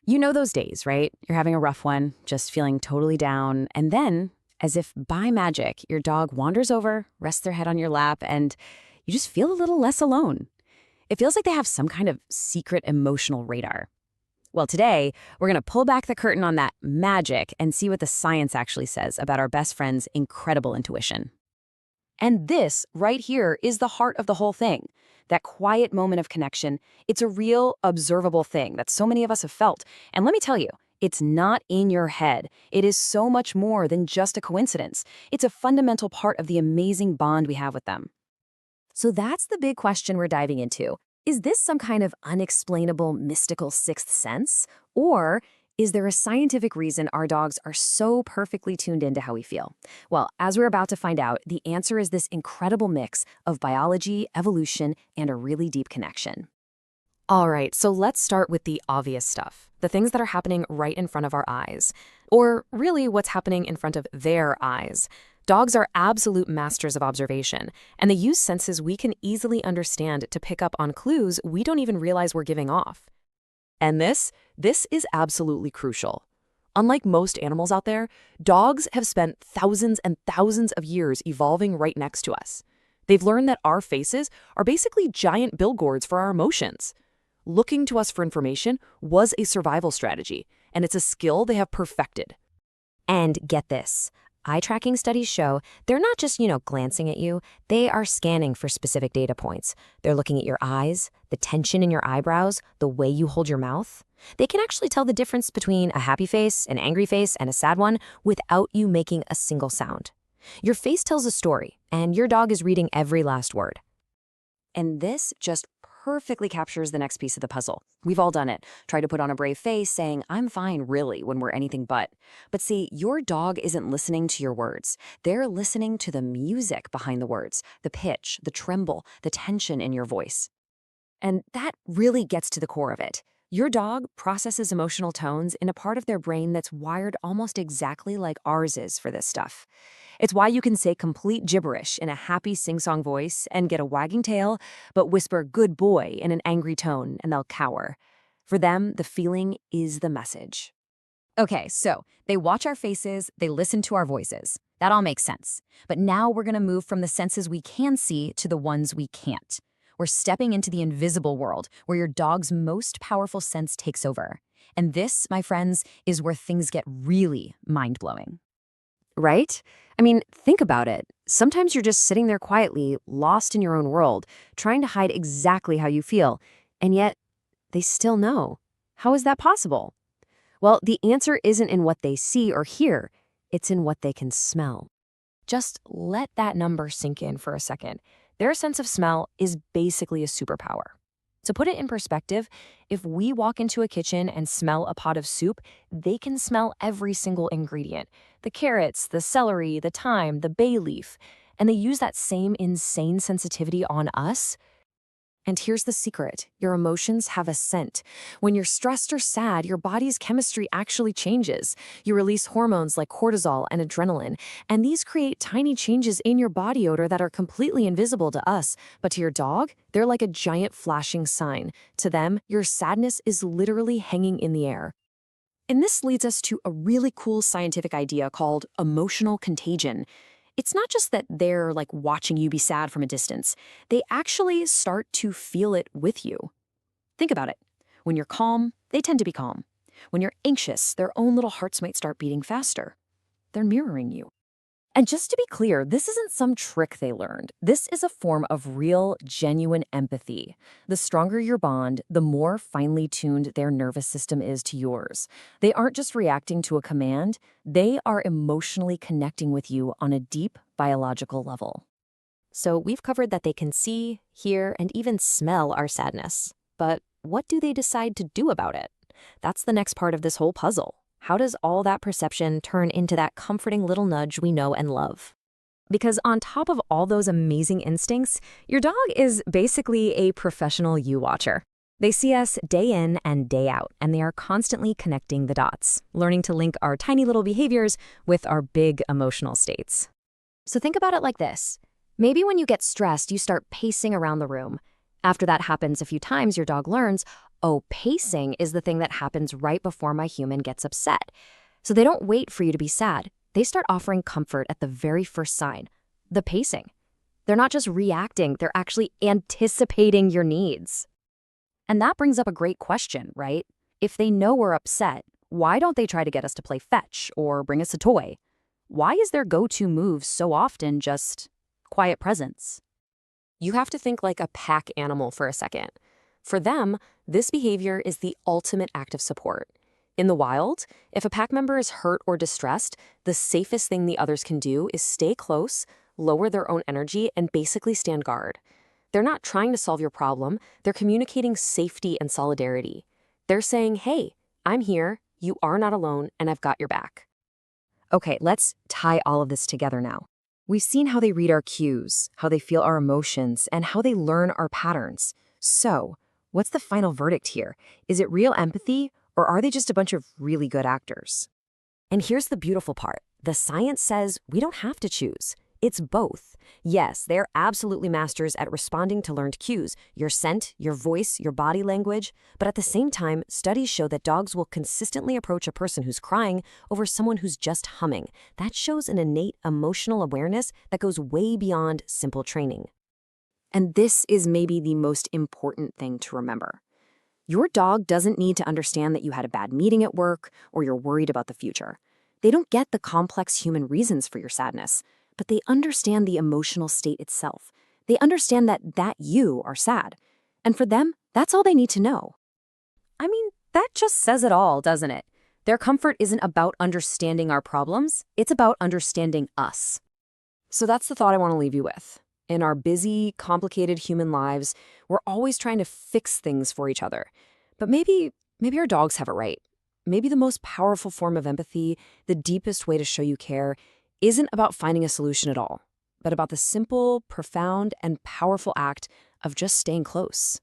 You know those days, right? You're having a rough one, just feeling totally down, and then, as if by magic, your dog wanders over, rests their head on your lap, and you just feel a little less alone. It feels like they have some kind of secret emotional radar. Well, today, we're going to pull back the curtain on that magic and see what the science actually says about our best friend's incredible intuition. And this, right here, is the heart of the whole thing. That quiet moment of connection, it's a real, observable thing that so many of us have felt. And let me tell you, it's not in your head. It is so much more than just a coincidence. It's a fundamental part of the amazing bond we have with them. So that's the big question we're diving into. Is this some kind of unexplainable, mystical sixth sense? Or is there a scientific reason our dogs are so perfectly tuned into how we feel? Well, as we're about to find out, the answer is this incredible mix of biology, evolution, and a really deep connection. All right, so let's start with the obvious stuff, the things that are happening right in front of our eyes, or really what's happening in front of their eyes. Dogs are absolute masters of observation, and they use senses we can easily understand to pick up on clues we don't even realize we're giving off. And this is absolutely crucial. Unlike most animals out there, dogs have spent thousands and thousands of years evolving right next to us. They've learned that our faces are basically giant billboards for our emotions. Looking to us for information was a survival strategy, and it's a skill they have perfected. And get this, eye tracking studies show they're not just, glancing at you, they are scanning for specific data points. They're looking at your eyes, the tension in your eyebrows, the way you hold your mouth. They can actually tell the difference between a happy face, an angry face, and a sad one without you making a single sound. Your face tells a story, and your dog is reading every last word. And this just perfectly captures the next piece of the puzzle. We've all done it. Try to put on a brave face saying, "I'm fine," really, when we're anything but. But see, your dog isn't listening to your words. They're listening to the music behind the words, the pitch, the tremble, the tension in your voice. And that really gets to the core of it. Your dog processes emotional tones in a part of their brain that's wired almost exactly like ours is for this stuff. It's why you can say complete gibberish in a happy sing-song voice and get a wagging tail, but whisper "good boy" in an angry tone and they'll cower. For them, the feeling is the message. Okay, so they watch our faces, they listen to our voices. That all makes sense. But now we're going to move from the senses we can see to the ones we can't. We're stepping into the invisible world, where your dog's most powerful sense takes over. And this, my friends, is where things get really mind-blowing. Right? I mean, think about it. Sometimes you're just sitting there quietly, lost in your own world, trying to hide exactly how you feel, and yet they still know. How is that possible? Well, the answer isn't in what they see or hear, it's in what they can smell. Just let that number sink in for a second. Their sense of smell is basically a superpower. To put it in perspective, if we walk into a kitchen and smell a pot of soup, they can smell every single ingredient. The carrots, the celery, the thyme, the bay leaf. And they use that same insane sensitivity on us. And here's the secret. Your emotions have a scent. When you're stressed or sad, your body's chemistry actually changes. You release hormones like cortisol and adrenaline, and these create tiny changes in your body odor that are completely invisible to us. But to your dog, they're like a giant flashing sign. To them, your sadness is literally hanging in the air. And this leads us to a really cool scientific idea called emotional contagion. It's not just that they're like watching you be sad from a distance. They actually start to feel it with you. Think about it. When you're calm, they tend to be calm. When you're anxious, their own little hearts might start beating faster. They're mirroring you. And just to be clear, this isn't some trick they learned. This is a form of real, genuine empathy. The stronger your bond, the more finely tuned their nervous system is to yours. They aren't just reacting to a command, they are emotionally connecting with you on a deep biological level. So we've covered that they can see, hear, and even smell our sadness. But what do they decide to do about it? That's the next part of this whole puzzle. How does all that perception turn into that comforting little nudge we know and love? Because on top of all those amazing instincts, your dog is basically a professional you-watcher. They see us day in and day out, and they are constantly connecting the dots, learning to link our tiny little behaviors with our big emotional states. So think about it like this. Maybe when you get stressed, you start pacing around the room. After that happens a few times, your dog learns, Oh, pacing is the thing that happens right before my human gets upset. So they don't wait for you to be sad. They start offering comfort at the very first sign, the pacing. They're not just reacting, they're actually anticipating your needs. And that brings up a great question, right? If they know we're upset, why don't they try to get us to play fetch or bring us a toy? Why is their go-to move so often just quiet presence? You have to think like a pack animal for a second. For them, this behavior is the ultimate act of support. In the wild, if a pack member is hurt or distressed, the safest thing the others can do is stay close, lower their own energy, and basically stand guard. They're not trying to solve your problem, they're communicating safety and solidarity. They're saying, hey, I'm here, you are not alone, and I've got your back. Okay, let's tie all of this together now. We've seen how they read our cues, how they feel our emotions, and how they learn our patterns. So, what's the final verdict here? Is it real empathy, or are they just a bunch of really good actors? And here's the beautiful part. The science says we don't have to choose. It's both. Yes, they're absolutely masters at responding to learned cues, your scent, your voice, your body language. But at the same time, studies show that dogs will consistently approach a person who's crying over someone who's just humming. That shows an innate emotional awareness that goes way beyond simple training. And this is maybe the most important thing to remember. Your dog doesn't need to understand that you had a bad meeting at work or you're worried about the future. They don't get the complex human reasons for your sadness, but they understand the emotional state itself. They understand that you are sad. And for them, that's all they need to know. I mean, that just says it all, doesn't it? Their comfort isn't about understanding our problems, it's about understanding us. So that's the thought I want to leave you with. In our busy, complicated human lives, we're always trying to fix things for each other. But maybe our dogs have it right. Maybe the most powerful form of empathy, the deepest way to show you care, isn't about finding a solution at all, but about the simple, profound, and powerful act of just staying close.